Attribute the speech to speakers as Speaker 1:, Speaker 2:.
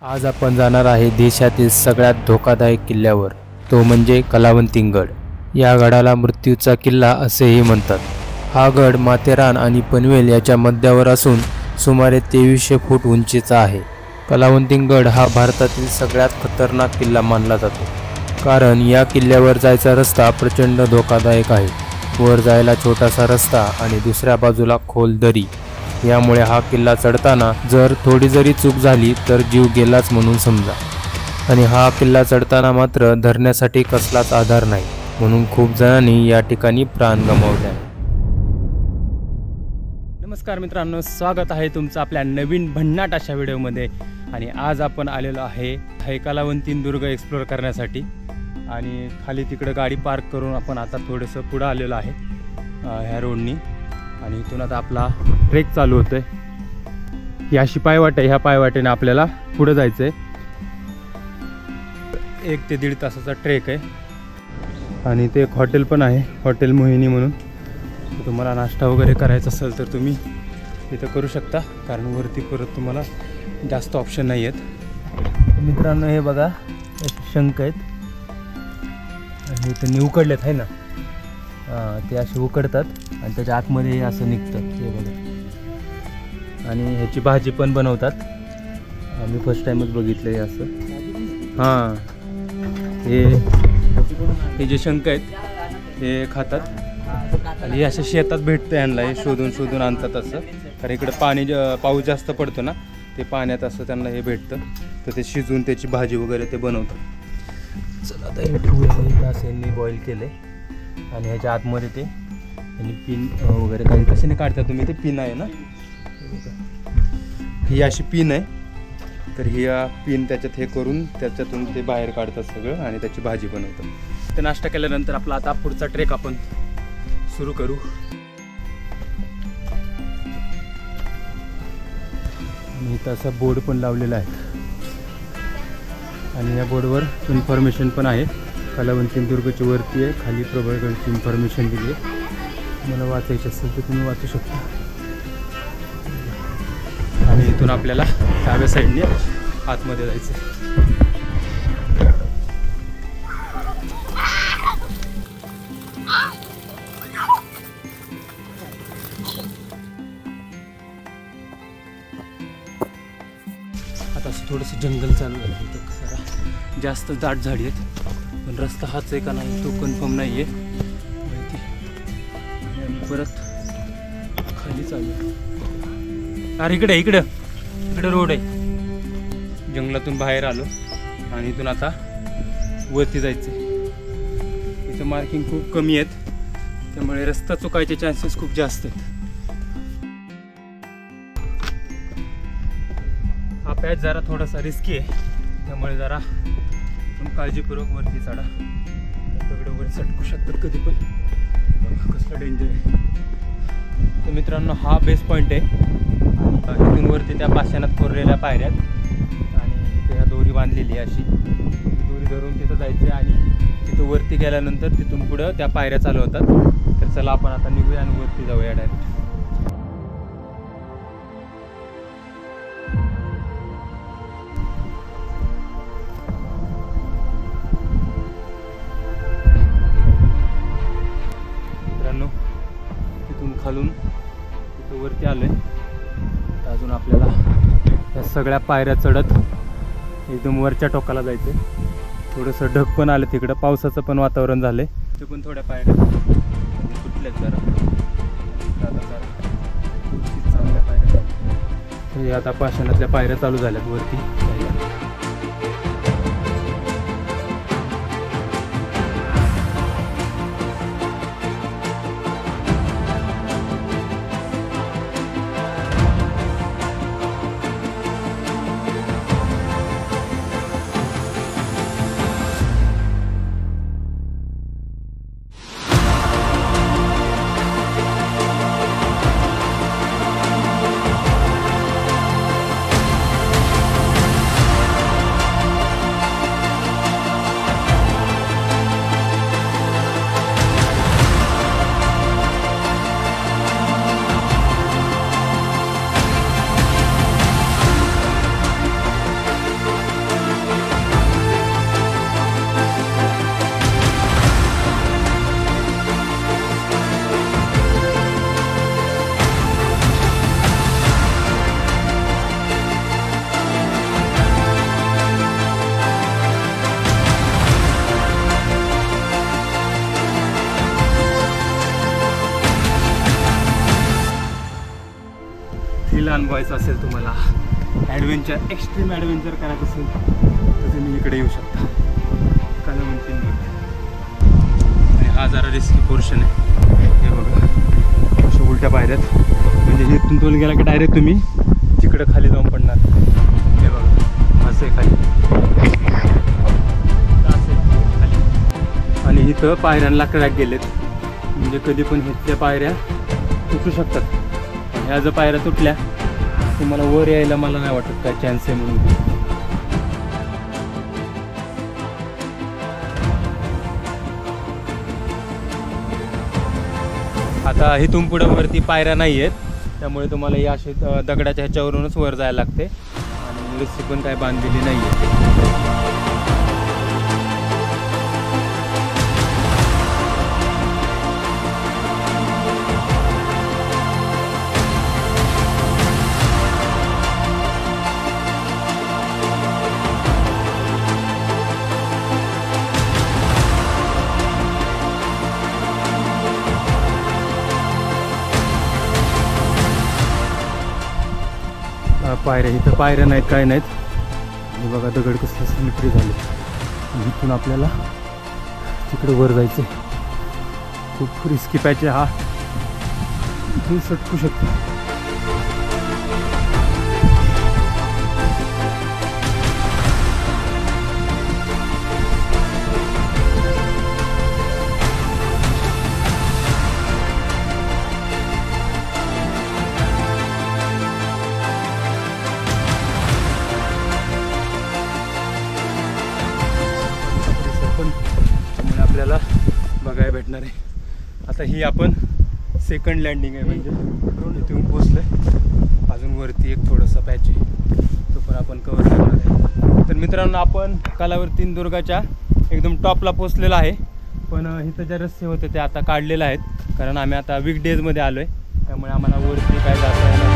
Speaker 1: आज आपण जाणार आहे देशातील सगळ्यात धोकादायक किल्ल्यावर, तो म्हणजे कलावंतीन गड। या गडाला मृत्यूचा किल्ला असेही म्हणतात। हा गड माथेरान आणि पनवेल याच्या मध्यावर असून सुमारे 2300 फूट उंचीचा आहे। कलावंतीन गड हा भारतातील सगळ्यात खतरनाक किल्ला मानला जातो, कारण या किल्ल्यावर जायचा रस्ता प्रचंड धोकादायक आहे। वर जायला छोटासा रस्ता आणि दुसऱ्या बाजूला खोल दरी, यामुळे हा किल्ला चढताना जर थोडी जरी चूक झाली तर जीव गेलाच म्हणून समजा। आणि हा किल्ला चढताना मात्र धरण्यासाठी कसलाच आधार नाही, म्हणून खूप जणांनी या ठिकाणी प्राण गमावले आहे। नमस्कार मित्रांनो, स्वागत आहे तुमचं आपल्या नवीन भन्नाट अशा व्हिडिओमध्ये। आणि आज आपण आलेलो आहे कलावंतीन दुर्ग एक्सप्लोर करण्यासाठी। आणि खाली तिकडे गाडी पार्क करून आपण आता थोडंसं पुढे आलेलो आहे ह्या रोडनी। आणि इथून आता आपला ट्रेक चालू होतोय। ही अशी पायवाट आहे, ह्या पायवाटेने आपल्याला पुढे जायचं आहे। 1 ते 1.5 तासाचा ट्रेक आहे। आणि ते एक हॉटेल पण आहे, हॉटेल मोहिनी म्हणून। तुम्हाला नाश्ता वगैरे करायचा असेल तर तुम्ही इथं करू शकता, कारण वरती परत तुम्हाला जास्त ऑप्शन नाही आहेत। मित्रांनो हे बघा, शंख आहेत आणि इथं नी उकडलेत आहे ना, ते असे उकडतात आणि त्याच्या आतमध्ये हे असं निघतं, हे बघा। आणि ह्याची भाजी पण बनवतात, आम्ही फर्स्ट टाइमच बघितलं आहे असं। हां, हे जे शंख आहेत हे खातात आणि हे अशा शेतात भेटतं यांना, हे शोधून शोधून आणतात असं। कारण इकडे पाऊस जास्त पडतो ना, ते पाण्यात असं त्यांना हे भेटतं, तर ते शिजवून त्याची भाजी वगैरे ते बनवतात। चला आता हे ठेवूया, असं यांनी बॉईल केले। आणि ह्याच्या आतमध्ये ते आणि पिन वगैरे काही कशाने काढता तुम्ही, ते पिन आहे ना, ही अशी पिन आहे। तर ही पिन त्याच्यात हे करून त्याच्यातून ते बाहेर काढतात सगळं आणि त्याची भाजी बनवतात। तर नाश्ता केल्यानंतर आपला आता पुढचा ट्रेक आपण सुरू करू। आणि इथं असा बोर्ड पण लावलेला आहे आणि या बोर्डवर इन्फॉर्मेशन पण आहे। कलावंतीन दुर्गची वरती आहे, खाली प्रबळगडची इन्फॉर्मेशन दिली आहे। मला वाचायची असेल तर तुम्ही वाचू शकता। आणि इथून आपल्याला डाव्या साईडने आतमध्ये जायचं। आता असं थोडंसं जंगल चालू झालं, इथं जरा जास्त दाट झाडी आहेत, पण रस्ता हाच आहे का नाही तो कन्फर्म नाही आहे माहिती। परत खाली चालू, अरे इकडे रोड आहे। जंगलातून बाहेर आलो आणि इथून आता वरती जायचं। इथं मार्किंग खूप कमी आहेत, त्यामुळे रस्ता चुकायचे चान्सेस खूप जास्त आहेत। हा पॅच जरा थोडासा रिस्की आहे, त्यामुळे जरा काळजीपूर्वक वरती चढा, दगड वगैरे सटकू शकतात कधी पण, कसलं डेंजर आहे। तर मित्रांनो हा बेस पॉईंट आहे। इथून वरती त्या पाषाणात कोरलेल्या पायऱ्यात आणि तिथे ह्या दोरी बांधलेली आहे, अशी दोरी धरून तिथं जायचं आणि तिथं वरती गेल्यानंतर तिथून पुढं त्या पायऱ्या चालू होतात। तर चला आपण आता निघूया आणि वरती जाऊया डायरेक्ट। खालून तिथं वरती आलोय, अजून आपल्याला या सगळ्या पायऱ्या चढत एकदम वरच्या टोकाला जायचं। थोडंसं ढग पण आलं, तिकडं पावसाचं पण वातावरण झालंय, ते पण थोड्या पायऱ्या सुटल्यात जरा चांगल्या पायऱ्या। हे आता पाषाणातल्या पायऱ्या चालू झाल्यात वरती। अनुभवायचा असेल, तुम्हाला ॲडव्हेंचर एक्स्ट्रीम ॲडव्हेंचर करायचं असेल तर तुम्ही इकडे येऊ शकता, कलावंती गड. आणि हा जरा रिस्की पोर्शन आहे. हे बघा अशा उलट्या पायऱ्यात, म्हणजे इथून तोल गेला की डायरेक्ट तुम्ही तिकडं खाली जाऊन पडणार. हे बघा असं आहे खाली, खाली. आणि इथं पायऱ्यांना क्रॅक गेलेत, म्हणजे कधी पण ह्याच्या पायऱ्या तुटू शकतात. ह्या जर पायऱ्या तुटल्या तुम्हाला वर यायला मला नाही वाटत काय चान्स आहे म्हणून. आता इथून पुढं वरती पायऱ्या नाही आहेत, त्यामुळे तुम्हाला या अशी दगडाच्या ह्याच्यावरूनच वर जायला लागते आणि रस्सी पण काय बांधलेली नाही आहे. पायऱ्या इथं पायऱ्या नाहीत, काय नाहीत. हे बघा दगड कसले स्लिपरी झाले. इथून आपल्याला तिकडे वर जायचं, खूप रिस्की पॅच आहे हा, इथून सटकू शकतो. त्यामुळे आपल्याला बघायला भेटणार आहे. आता ही आपण सेकंड लँडिंग आहे, म्हणजे इथून पोचलोय. अजून वरती एक थोडंसं पॅच आहे, तो पण आपण कव्हर करणार आहे. तर मित्रांनो, आपण कलावती दुर्गाच्या एकदम टॉपला पोचलेला आहे. पण इथं ज्या रस्ते होते ते आता काढलेले आहेत, कारण आम्ही आता वीकडेजमध्ये आलो आहे, त्यामुळे आम्हाला वरती काय जाता येणार